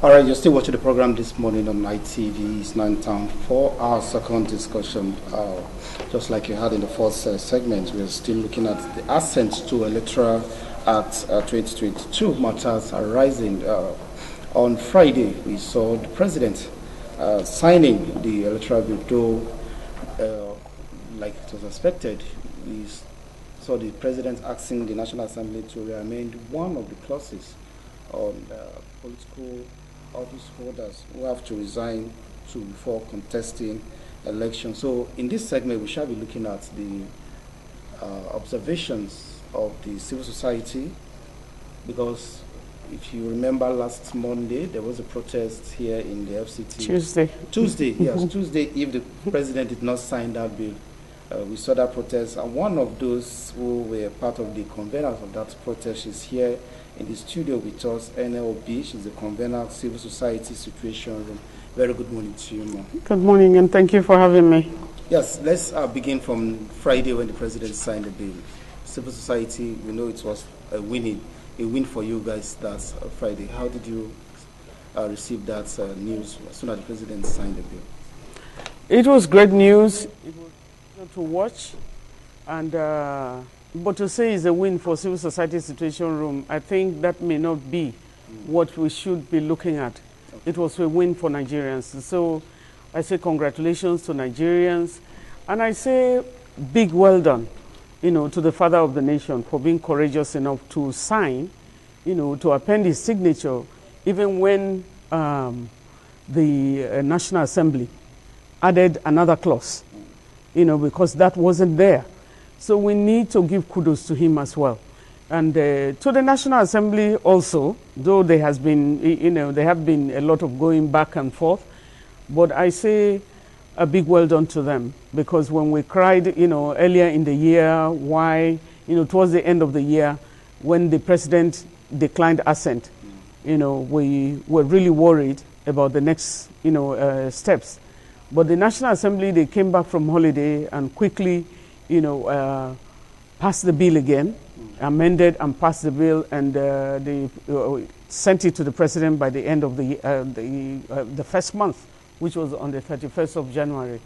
All right, you're still watching the program this morning on ITV. It's 9 time for our second discussion. Just like you had in the first segment, we're still looking at the Assent to Electoral Act 2022 matters arising. On Friday, we saw the President signing the Electoral Bill, though, like it was expected, we saw the President asking the National Assembly to amend one of the clauses on political office holders who have to resign before contesting elections. So in this segment, we shall be looking at the observations of the civil society, because if you remember last Monday, there was a protest here in the FCT. Tuesday, yes, Tuesday, if the President did not sign that bill. We saw that protest, and one of those who were part of the conveners of that protest is here in the studio with us, NLB. She's the convener of Civil Society Situation Room. Very good morning to you, ma'am. Good morning, and thank you for having me. Yes, let's begin from Friday when the President signed the bill. Civil society, we know it was a win for you guys that Friday. How did you receive that news as soon as the President signed the bill? It was great news. It was to watch, and but to say it's a win for Civil Society Situation Room, I think that may not be what we should be looking at. Okay. It was a win for Nigerians. So I say congratulations to Nigerians, and I say big well done, to the father of the nation for being courageous enough to sign, to append his signature, even when the National Assembly added another clause, because that wasn't there. So we need to give kudos to him as well. And to the National Assembly also, though there has been, there have been a lot of going back and forth, but I say a big well done to them, because when we cried, earlier in the year, why, towards the end of the year, when the President declined assent, we were really worried about the next, steps. But the National Assembly, they came back from holiday and quickly, passed the bill again, amended and passed the bill, and they sent it to the President by the end of the first month, which was on the 31st of January.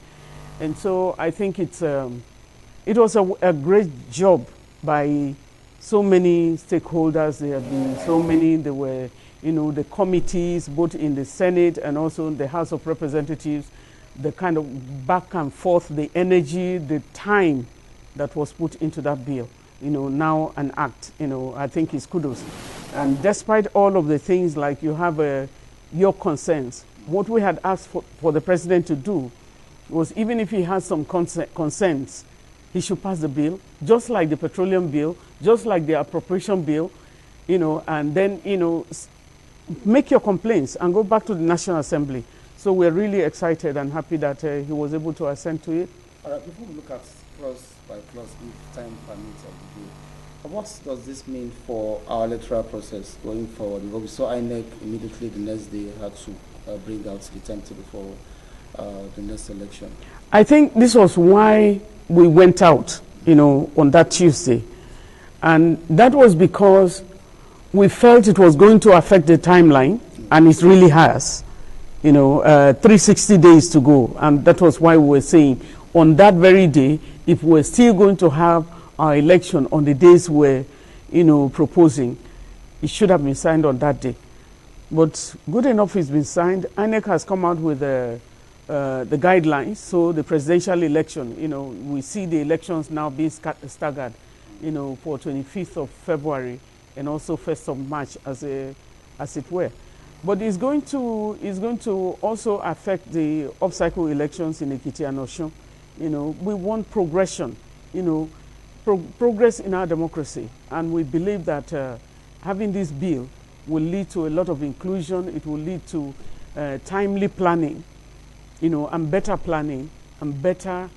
And so I think it was a great job by so many stakeholders. There have been so many. There were, the committees, both in the Senate and also in the House of Representatives, the kind of back and forth, the energy, the time that was put into that bill, now an act, I think is kudos. And despite all of the things, like you have your concerns, what we had asked for the President to do was, even if he has some concerns, he should pass the bill, just like the petroleum bill, just like the appropriation bill, and then, make your complaints and go back to the National Assembly. So we're really excited and happy that he was able to assent to it. All right, before we look at clause by clause, if time permits of the bill, what does this mean for our electoral process going forward? Because we saw INEC immediately the next day had to bring out the timetable for the next election. I think this was why we went out, on that Tuesday. And that was because we felt it was going to affect the timeline, and it really has. 360 days to go. And that was why we were saying on that very day, if we're still going to have our election on the days we're, proposing, it should have been signed on that day. But good enough, it's been signed. INEC has come out with the guidelines. So the presidential election, we see the elections now being staggered, for 25th of February and also 1st of March as it were. But it's going to also affect the off-cycle elections in Ekiti and Osun. We want progression, progress in our democracy. And we believe that having this bill will lead to a lot of inclusion. It will lead to timely planning, and better planning and better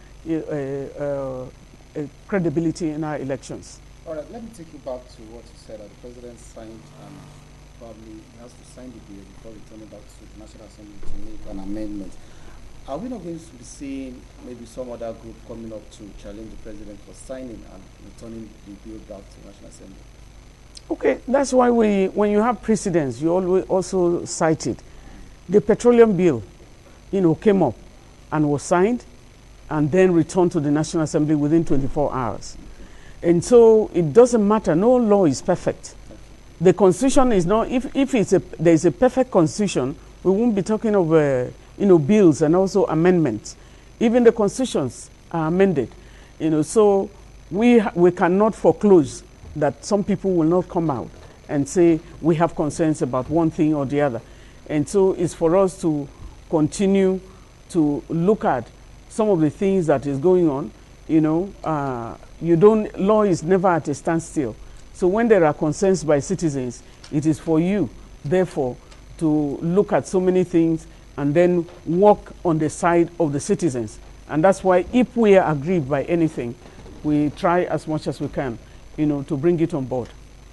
credibility in our elections. All right, let me take you back to what you said, that the President signed and probably has to sign the bill before returning back to the National Assembly to make an amendment. Are we not going to be seeing maybe some other group coming up to challenge the President for signing and returning the bill back to the National Assembly? Okay, that's why when you have precedents, you always also cite it. The petroleum bill, came up and was signed and then returned to the National Assembly within 24 hours. And so it doesn't matter. No law is perfect. The Constitution is not, if there is a perfect Constitution, we won't be talking of, bills and also amendments. Even the Constitutions are amended. So we cannot foreclose that some people will not come out and say we have concerns about one thing or the other. And so it's for us to continue to look at some of the things that is going on. Law is never at a standstill. So when there are concerns by citizens, it is for you, therefore, to look at so many things and then work on the side of the citizens. And that's why if we are aggrieved by anything, we try as much as we can, to bring it on board.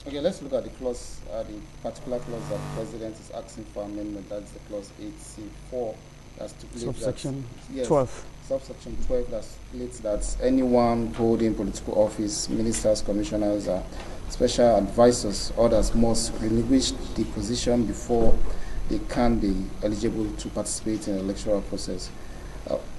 Okay, let's look at the clause, the particular clause that the President is asking for amendment. That's the clause 8C4. That's subsection 12. Subsection 12 that states that anyone holding political office, ministers, commissioners, special advisors, others must relinquish the position before they can be eligible to participate in the electoral process.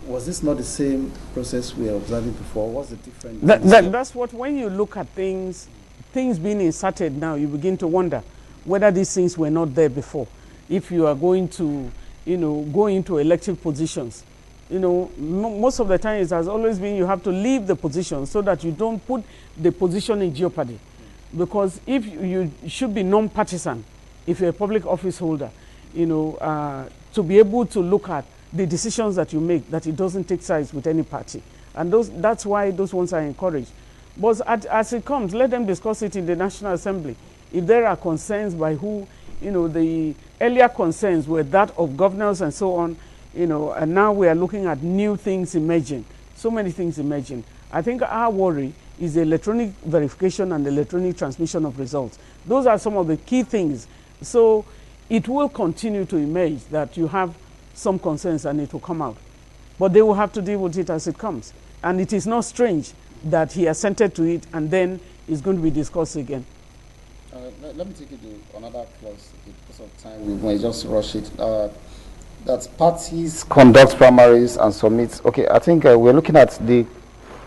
Was this not the same process we were observing before? What's the difference? That's what, when you look at things being inserted now, you begin to wonder whether these things were not there before. If you are going to, go into elective positions, most of the time it has always been you have to leave the position so that you don't put the position in jeopardy. Because if you should be non-partisan, if you're a public office holder, to be able to look at the decisions that you make, that it doesn't take sides with any party. And that's why those ones are encouraged. But as it comes, let them discuss it in the National Assembly. If there are concerns by who, the earlier concerns were that of governors and so on, and now we are looking at new things emerging, so many things emerging. I think our worry is the electronic verification and the electronic transmission of results. Those are some of the key things. So it will continue to emerge that you have some concerns and it will come out. But they will have to deal with it as it comes. And it is not strange that he assented to it and then it's going to be discussed again. Let me take you to another clause because of time. We might just rush it. That parties conduct primaries and submit. Okay, I think we're looking at the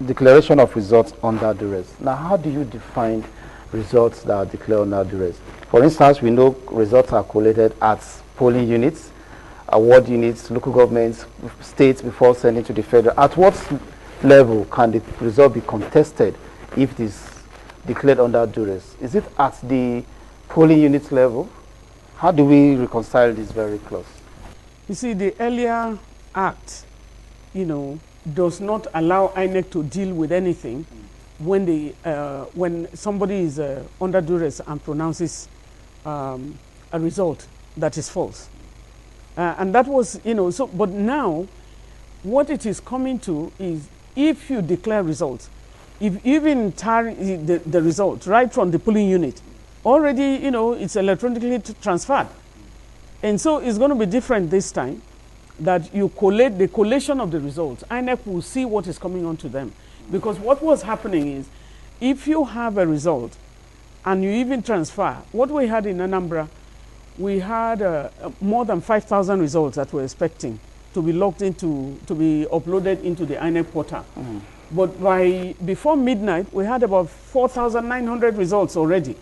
declaration of results under duress. Now, how do you define results that are declared under duress? For instance, we know results are collated at polling units, award units, local governments, states before sending to the federal. At what level can the result be contested if it is declared under duress? Is it at the polling unit level? How do we reconcile this very clause? You see, the earlier act, does not allow INEC to deal with anything when somebody is under duress and pronounces a result that is false. And that was, but now what it is coming to is if you declare results, if even the results right from the polling unit, already, it's electronically transferred. And so it's going to be different this time that you collate the collation of the results. INEC will see what is coming on to them. Because what was happening is, if you have a result and you even transfer, what we had in Anambra, we had more than 5,000 results that we're expecting to be logged into, to be uploaded into the INEC portal. But before midnight, we had about 4,900 results already.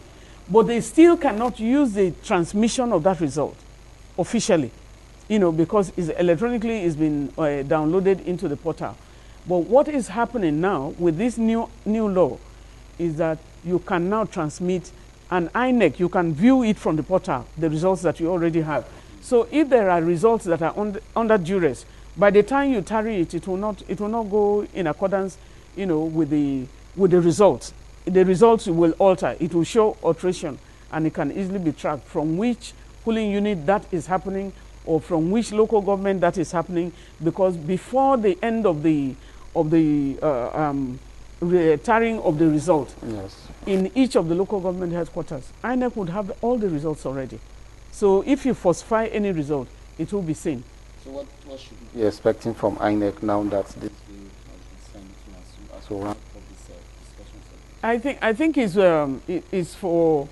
But they still cannot use the transmission of that result officially, because it's electronically it's been downloaded into the portal. But what is happening now with this new law is that you can now transmit an INEC, you can view it from the portal, the results that you already have. So if there are results that are under duress, by the time you tally it, it will not go in accordance, with the results. The results will alter. It will show alteration, and it can easily be tracked from which polling unit that is happening or from which local government that is happening, because before the end of the tallying of the result, yes, in each of the local government headquarters, INEC would have all the results already. So if you falsify any result, it will be seen. So what should we be expecting from INEC now that this bill has been sent to us as we wrap up this discussion? I think it's for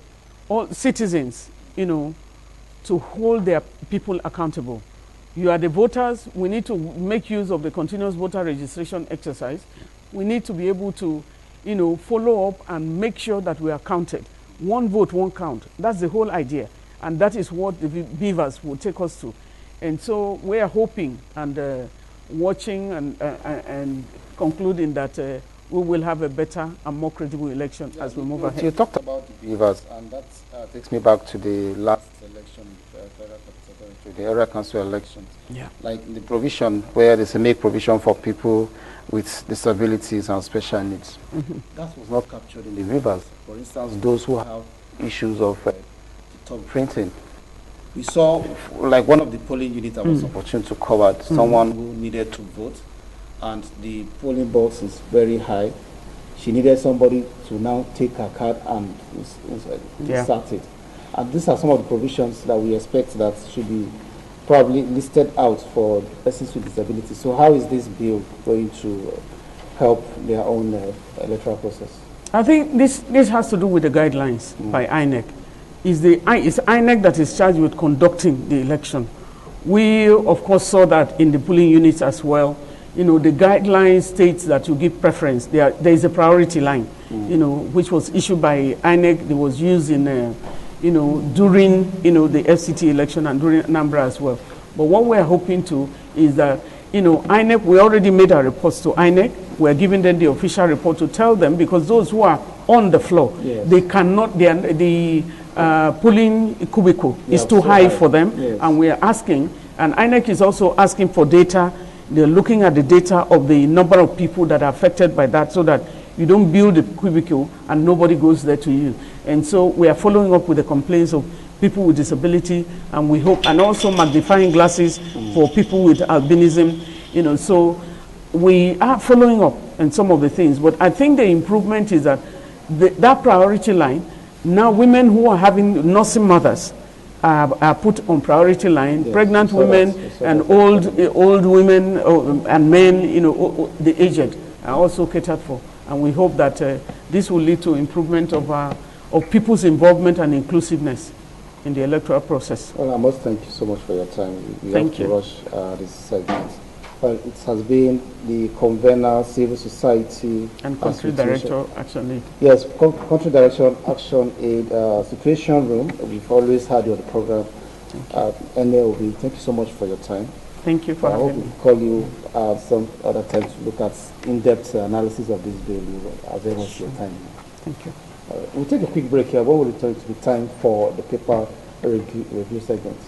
all citizens, to hold their people accountable. You are the voters. We need to make use of the continuous voter registration exercise. We need to be able to, follow up and make sure that we are counted. One vote, one count. That's the whole idea. And that is what the beavers will take us to. And so we are hoping and watching and concluding that we will have a better and more credible election as we move ahead. You talked about the beavers, and that takes me back to the last election, the area council elections. Yeah. Like the provision where there's a make provision for people with disabilities and special needs. Mm-hmm. That was not captured in the beavers. For instance, those who have issues of thumb printing. We saw, like one of the polling units I was opportune to cover, someone who needed to vote, and the polling box is very high. She needed somebody to now take her card and insert it. And these are some of the provisions that we expect that should be probably listed out for persons with disabilities. So how is this bill going to help their own electoral process? I think this has to do with the guidelines by INEC. It's INEC that is charged with conducting the election. We, of course, saw that in the polling units as well. The guidelines states that you give preference. There is a priority line, which was issued by INEC. It was used in, during, the FCT election and during Anambra as well. But what we're hoping to is that, INEC, we already made our reports to INEC. We're giving them the official report to tell them, because those who are on the floor, they cannot, the polling cubicle is too high for them, and we are asking, and INEC is also asking for data. They're looking at the data of the number of people that are affected by that, so that you don't build a cubicle and nobody goes there to you. And so we are following up with the complaints of people with disability, and we hope, and also magnifying glasses for people with albinism, so we are following up on some of the things. But I think the improvement is that that priority line, now women who are having nursing mothers are put on priority line, pregnant women and old women and men, the aged are also catered for. And we hope that this will lead to improvement of people's involvement and inclusiveness in the electoral process. Well, I must thank you so much for your time. We Thank have to rush this segment. Well, it has been the convener, civil society, and country director, Action Aid. Yes, country director, Action Aid, situation room. We've always had you on the program. NLB, thank you so much for your time. Thank you for having me. I hope we'll call you some other time to look at in-depth analysis of this bill. As very much your time. Thank you. We'll take a quick break here. When will return to the time for the paper review segment?